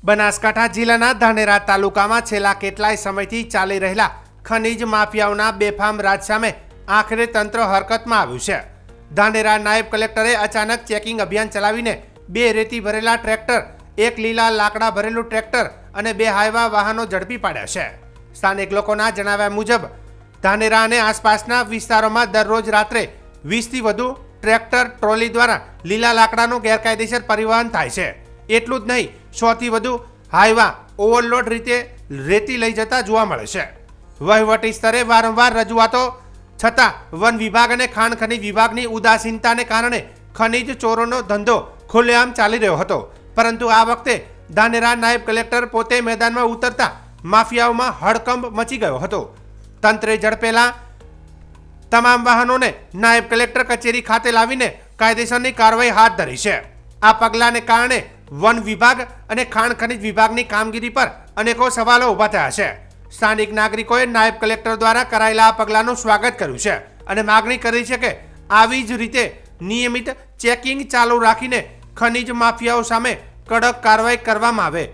બનાસકાંઠા જિલ્લાના ધાનેરા તાલુકામાં છેલ્લા કેટલાય સમયથી ચાલી રહેલા ખનીજ માફિયાઓના બેફામ રાજ સામે આખરે તંત્ર હરકતમાં આવ્યું છે। ધાનેરા નાયબ કલેક્ટરે અચાનક ચેકિંગ અભિયાન ચલાવીને 2 રેતી ભરેલા ટ્રેક્ટર, 1 લીલા લાકડા ભરેલું ટ્રેક્ટર અને 2 હાઈવા વાહનો ઝડપી પાડ્યા છે। સ્થાનિક લોકોના જણાવ્યા મુજબ ધાનેરા અને આસપાસના વિસ્તારોમાં દરરોજ રાત્રે 20થી વધુ ટ્રેક્ટર ટ્રોલી દ્વારા લીલા લાકડાનું ગેરકાયદેસર પરિવહન થાય છે। એટલું જ નહીં, 100થી વધુ હાઈવા ઓવરલોડ રીતે રેતી લઈ જતા જોવા મળે છે। વહીવટી સ્તરે વારંવાર રજૂઆતો છતાં વન વિભાગ અને ખાણ ખનીજ વિભાગની ઉદાસીનતાને કારણે ખનીજ ચોરોનો ધંધો ખુલ્લેઆમ ચાલી રહ્યો હતો। પરંતુ આ વખતે ધાનેરા નાયબ કલેક્ટર પોતે મેદાનમાં ઉતરતા માફિયાઓમાં હડકંપ મચી ગયો હતો। તંત્રે ઝડપેલા તમામ વાહનોને નાયબ કલેક્ટર કચેરી ખાતે લાવીને કાયદેસરની કાર્યવાહી હાથ ધરી છે। આ પગલાંને કારણે વન વિભાગ અને ખાણ ખનીજ વિભાગની કામગીરી પર અનેકો સવાલો ઊભા થયા છે। સ્થાનિક નાગરિકોએ નાયબ કલેક્ટર દ્વારા કરાયેલા આ પગલાંનું સ્વાગત કર્યું છે અને માગણી કરી છે કે આવી જ રીતે નિયમિત ચેકિંગ ચાલુ રાખીને ખનીજ માફિયાઓ સામે કડક કાર્યવાહી કરવામાં આવે।